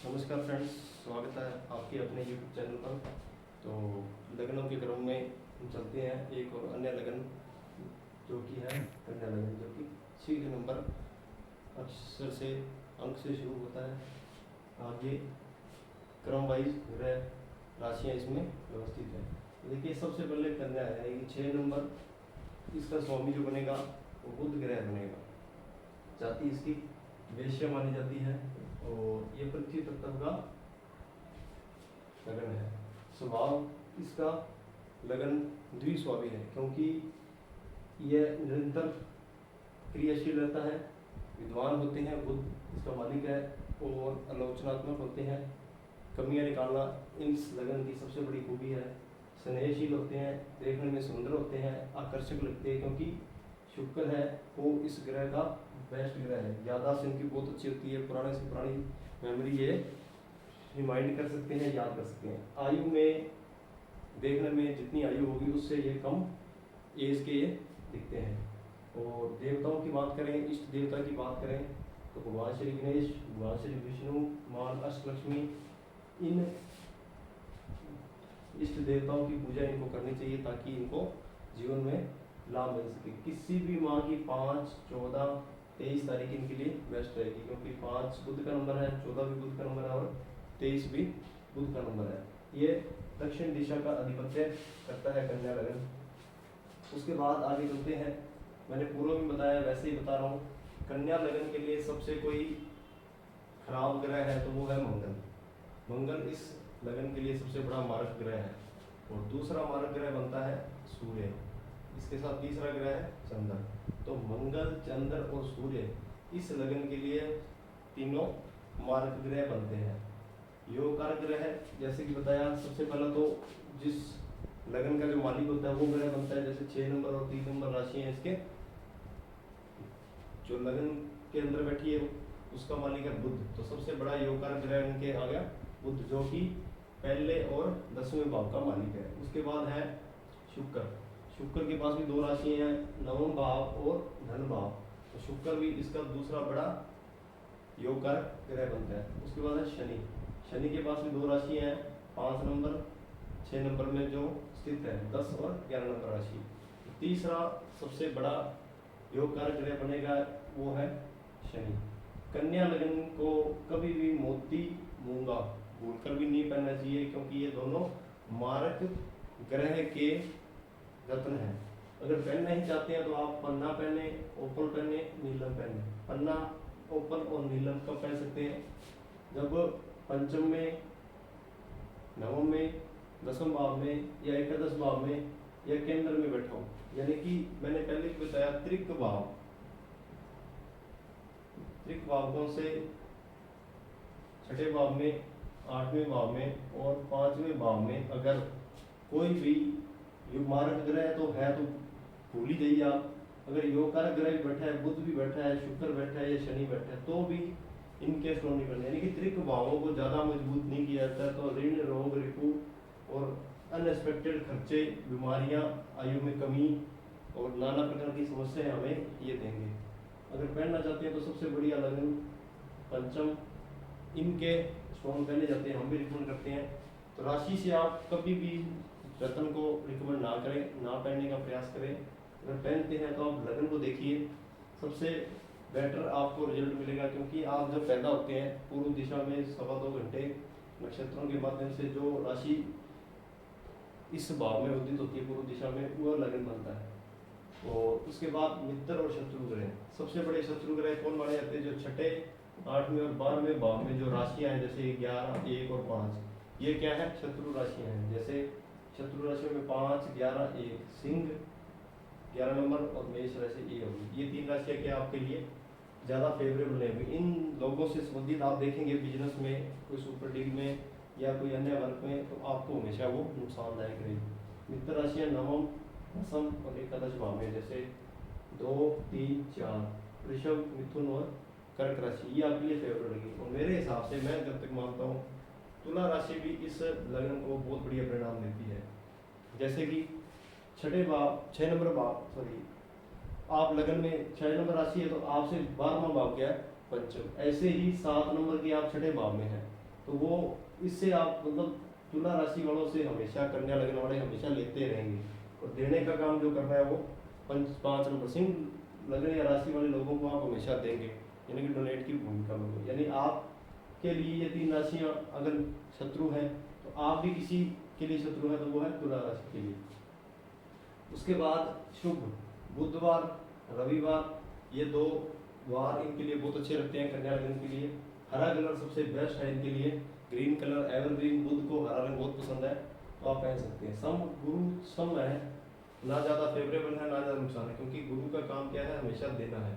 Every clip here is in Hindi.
नमस्कार फ्रेंड्स, स्वागत है आपके अपने यूट्यूब चैनल पर। तो लगनों के क्रम में हम चलते हैं एक और अन्य लगन जो कि है कन्या लगन, जो कि 6 नंबर अक्षर से अंक से शुरू होता है। आगे क्रम वाइज ग्रह राशियाँ इसमें व्यवस्थित है। देखिए, सबसे पहले कन्या है कि 6 नंबर, इसका स्वामी जो बनेगा वो बुध ग्रह बनेगा। जाति इसकी वैश्य मानी जाती है और ये पृथ्वी तत्व का लगन है। स्वभाव इसका लगन द्विस्वाभी है, क्योंकि यह निरंतर क्रियाशील रहता है, विद्वान होते हैं, बुध इसका मालिक है और आलोचनात्मक होते हैं। कमियां निकालना इस लगन की सबसे बड़ी खूबी है। स्नेहशील होते हैं, देखने में सुंदर होते हैं, आकर्षक लगते हैं, क्योंकि शुक्र है वो इस ग्रह का बेस्ट ग्रह है। याददाश्त इनकी बहुत अच्छी होती है, पुराने से पुरानी मेमोरी ये रिमाइंड कर सकते हैं, याद कर सकते हैं। आयु में देखने में जितनी आयु होगी उससे ये कम एज के ये दिखते हैं। और देवताओं की बात करें, इष्ट देवता की बात करें, तो भगवान श्री गणेश, भगवान श्री विष्णु, माँ अष्टलक्ष्मी, इन इष्ट देवताओं की पूजा इनको करनी चाहिए ताकि इनको जीवन में लाभ मिल सके। किसी भी माह की 5, 14, 23 तारीख इनके लिए बेस्ट रहेगी, क्योंकि 5 बुध का नंबर है, 14 भी बुध का नंबर है और 23 भी बुध का नंबर है। ये दक्षिण दिशा का आधिपत्य करता है कन्या लगन। उसके बाद आगे चलते हैं। मैंने पूर्व में बताया, वैसे ही बता रहा हूँ। कन्या लगन के लिए सबसे कोई खराब ग्रह है तो वो है मंगल। मंगल इस लगन के लिए सबसे बड़ा मारक ग्रह है। और दूसरा मारक ग्रह बनता है सूर्य, इसके साथ तीसरा ग्रह है चंद्र। तो मंगल, चंद्र और सूर्य इस लगन के लिए तीनों मारक ग्रह बनते हैं। योग कारक ग्रह है, जैसे कि बताया, सबसे पहला तो जिस लगन का जो मालिक होता है वो ग्रह बनता है। जैसे 6 नंबर और 3 नंबर राशि है, इसके जो लगन के अंदर बैठी है उसका मालिक है बुध। तो सबसे बड़ा योग कारक ग्रह इनके आ गया बुध, जो कि पहले और 10वें भाव का मालिक है। उसके बाद है शुक्र। शुक्र के पास भी 2 राशियां हैं, नवम भाव और धन भाव। तो शुक्र भी इसका दूसरा बड़ा योग कारक ग्रह बनता है। उसके बाद है शनि। शनि के पास भी 2 राशियां हैं, 5 नंबर, 6 नंबर में जो स्थित है, 10 और 11 नंबर राशि। तीसरा सबसे बड़ा योग कारक ग्रह बनेगा वो है शनि। कन्या लगन को कभी भी मोती, मूंगा भूलकर भी नहीं पहनना चाहिए, क्योंकि ये दोनों मारक ग्रह के रत्न हैं। अगर पहनना ही चाहते हैं तो आप पन्ना पहने, ओपल पहने, नीलम पहने। पन्ना, ओपल और नीलम कब पहन सकते हैं? जब पंचम में, नवम में, 10वें भाव में या एकादश भाव में या केंद्र में बैठा हो। यानी कि मैंने पहले भी बताया, त्रिक भाव, त्रिक भावों से 6ठे भाव में, 8वें भाव में और 5वें भाव में अगर कोई भी योग मारक ग्रह तो है तो भूल ही जाइए आप। अगर योग कारक ग्रह भी बैठा है, बुध भी बैठा है, शुक्र बैठा है या शनि बैठा है, तो भी इनके स्ट्रॉन्ग नहीं करने, यानी कि त्रिक भावों को ज्यादा मजबूत नहीं किया जाता। तो ऋण, रोग, रिपु और अनएक्सपेक्टेड खर्चे, बीमारियां, आयु में कमी और नाना प्रकार की समस्याएं हमें ये देंगे। अगर पहनना चाहते हैं तो सबसे बढ़िया लगन पंचम, इनके स्टोन पहने जाते हैं, हम भी रिकमेंड करते हैं। तो राशि से आप कभी भी रत्न को रिकमेंड ना करें, ना पहनने का प्रयास करें। अगर पहनते हैं तो आप लगन को देखिए, सबसे बेटर आपको रिजल्ट मिलेगा। क्योंकि आप जब पैदा होते हैं पूर्व दिशा में 2.25 घंटे नक्षत्रों के माध्यम से जो राशि इस भाव में उदित होती है पूर्व दिशा में, वह लगन बनता है। और उसके बाद मित्र और शत्रु ग्रह, सबसे बड़े शत्रु ग्रह कौन माने जाते हैं? जो 6ठे, 8वें और 12वें भाव में जो राशियां हैं, जैसे 11, 1 और 5, ये क्या है? शत्रु राशियां हैं। जैसे शत्रु राशियों में 5, 11, 1 सिंह 11 नंबर और मेष राशि ये होगी। ये 3 राशियां क्या आपके लिए ज़्यादा फेवरेबल है? इन लोगों से संबंधित आप देखेंगे बिजनेस में, कोई सुपर डील में या कोई अन्य वर्क में, तो आपको हमेशा वो नुकसानदायक रहेगी। मित्र राशियाँ नवम, दसम और एकादश भाव में, जैसे 2, 3, 4 वृषभ, मिथुन और कर्क राशि, ये आपके लिए फेवरेट रहेगी। और मेरे हिसाब से मैं जब तक मानता हूँ, तुला राशि भी इस लगन को बहुत बढ़िया परिणाम देती है। जैसे कि 6ठे भाव, 6 नंबर भाव, सॉरी, आप लगन में 6 नंबर राशि है तो आपसे 12वां भाव क्या है? पंचम। ऐसे ही 7 नंबर की आप 6ठे भाव में है तो वो इससे आप मतलब तुला राशि वालों से हमेशा, कन्या लग्न वाले हमेशा लेते रहेंगे, और देने का काम जो कर रहा है वो 5 नंबर सिंह लग्न या राशि वाले लोगों को आप हमेशा देंगे, यानी कि डोनेट की भूमिका में हो। यानी आपके लिए ये 3 राशियाँ अगर शत्रु हैं तो आप भी किसी के लिए शत्रु है, तो वो है तुला राशि के लिए। उसके बाद शुभ बुधवार, रविवार, ये 2 वार इनके लिए बहुत अच्छे रहते हैं कन्या लग्न के लिए। हरा कलर सबसे बेस्ट है इनके लिए, ग्रीन कलर एवरग्रीन, बुध को हरा रंग बहुत पसंद है तो आप पहन सकते हैं। सम गुरु सम है, ना ज़्यादा फेवरेबल है ना ज़्यादा नुकसान है, क्योंकि गुरु का काम क्या है, हमेशा देना है।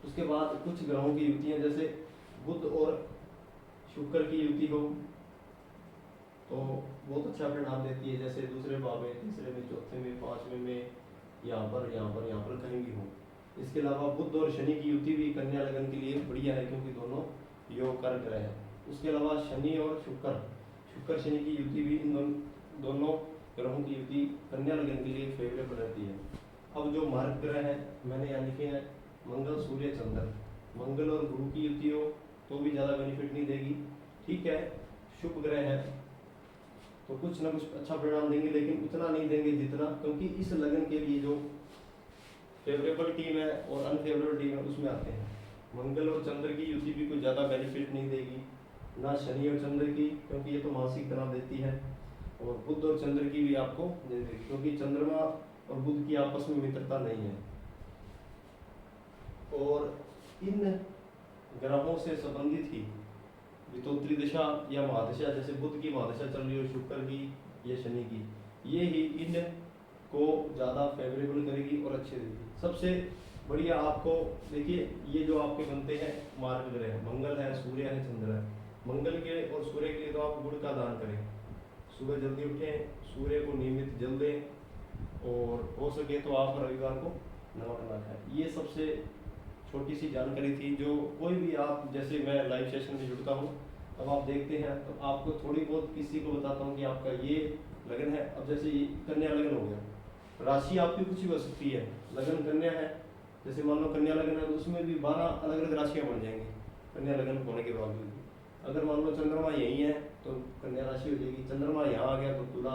उसके बाद कुछ ग्रहों की युतियाँ, जैसे बुध और शुक्र की युति हो तो बहुत अच्छा परिणाम देती है, जैसे दूसरे भाव में, तीसरे में, चौथे में, 5वें में, यहाँ पर कहीं भी हो। इसके अलावा बुध और शनि की युति भी कन्या लगन के लिए बढ़िया है, क्योंकि दोनों योग कर ग्रह हैं। उसके अलावा शनि और शुक्र शनि की युति भी, इन दोनों ग्रहों की युति कन्या लगन के लिए फेवरेबल रहती है। अब जो मार्ग ग्रह है मैंने यहाँ लिखे हैं, मंगल सूर्य चंद्र। मंगल और गुरु की युति हो तो भी ज़्यादा बेनिफिट नहीं देगी, ठीक है, शुभ ग्रह है तो कुछ ना कुछ अच्छा परिणाम देंगे, लेकिन उतना नहीं देंगे जितना, क्योंकि इस लगन के लिए जो फेवरेबल टीम है और अनफेवरेबल टीम है उसमें आते हैं। मंगल और चंद्र की युति भी कोई ज़्यादा बेनिफिट नहीं देगी, ना शनि और चंद्र की, क्योंकि ये तो मानसिक तनाव देती है, और बुध और चंद्र की भी आपको दे देगी, क्योंकि चंद्रमा और बुध की आपस में मित्रता नहीं है। और इन ग्रहों से संबंधित ही वितोत्री दिशा या महादशा, जैसे बुध की महादशा चल रही हो, शुक्र की या शनि की, ये ही इन को ज़्यादा फेवरेबल करेगी और अच्छे देगी। सबसे बढ़िया आपको देखिए, ये जो आपके बनते हैं मार्ग ग्रह, मंगल है, सूर्य है, चंद्र है। मंगल के और सूर्य के लिए तो आप गुड़ का दान करें, सुबह जल्दी उठें, सूर्य को नियमित जल दें, और हो सके तो आप रविवार को नमक ना खाएं। ये सबसे छोटी सी जानकारी थी, जो कोई भी आप, जैसे मैं लाइव सेशन में जुड़ता हूँ अब आप देखते हैं तो आपको थोड़ी बहुत किसी को बताता हूँ कि आपका ये लगन है। अब जैसे ये कन्या लगन हो गया, राशि आपकी कुछ भी हो सकती है, लगन कन्या है, जैसे मान लो कन्या लगन है तो उसमें भी 12 अलग अलग राशियाँ बन जाएंगी कन्या लगन होने के बावजूद। अगर मान लो चंद्रमा यही है तो कन्या राशि हो जाएगी, चंद्रमा यहाँ आ गया तो तुला,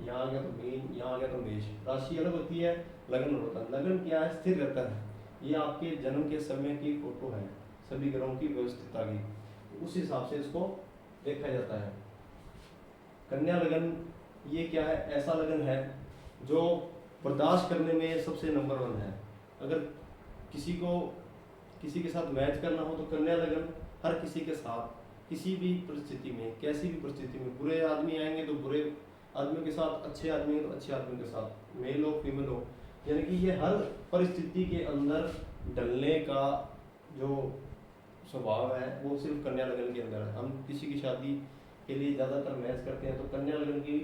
यहाँ आ गया तो मीन, यहाँ आ गया तो मेष। राशि अलग होती है, लगन होता है। लगन क्या है, स्थिर रहता है, ये आपके जन्म के समय की फोटो है, सभी ग्रहों की व्यवस्थित आ गई, उस हिसाब से इसको देखा जाता है। कन्या लगन ये क्या है, ऐसा लगन है जो बर्दाश्त करने में सबसे नंबर 1 है। अगर किसी को किसी के साथ मैच करना हो तो कन्या लगन हर किसी के साथ, किसी भी परिस्थिति में, कैसी भी परिस्थिति में, बुरे आदमी आएंगे तो बुरे आदमियों के साथ, अच्छे आदमी हैं तो अच्छे आदमियों के साथ, मेल हो फीमेल हो, यानी कि ये हर परिस्थिति के अंदर ढलने का जो स्वभाव है वो सिर्फ कन्या लगन के अंदर है। हम किसी की शादी के लिए ज़्यादातर मैच करते हैं तो कन्या लगन की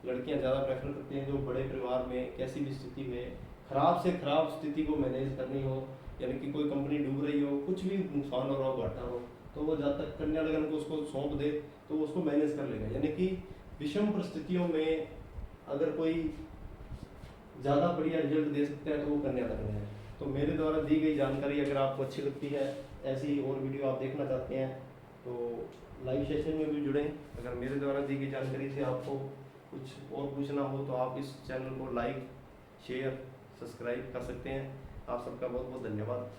लड़कियां ज़्यादा प्रेफर करती हैं, जो बड़े परिवार में, कैसी भी स्थिति में, खराब से खराब स्थिति को मैनेज करनी हो, यानी कि कोई कंपनी डूब रही हो, कुछ भी नुकसान हो रहा हो, घाटा हो, तो वो जब तक कन्या लगन को उसको सौंप दे तो उसको मैनेज कर लेगा। यानी कि विषम परिस्थितियों में अगर कोई ज़्यादा बढ़िया रिजल्ट दे सकता है तो वो कन्या लगन है। तो मेरे द्वारा दी गई जानकारी अगर आपको अच्छी लगती है, ऐसी और वीडियो आप देखना चाहते हैं तो लाइव सेशन में भी जुड़ें। अगर मेरे द्वारा दी गई जानकारी से आपको कुछ और पूछना हो तो आप इस चैनल को लाइक, शेयर, सब्सक्राइब कर सकते हैं। आप सबका बहुत बहुत धन्यवाद।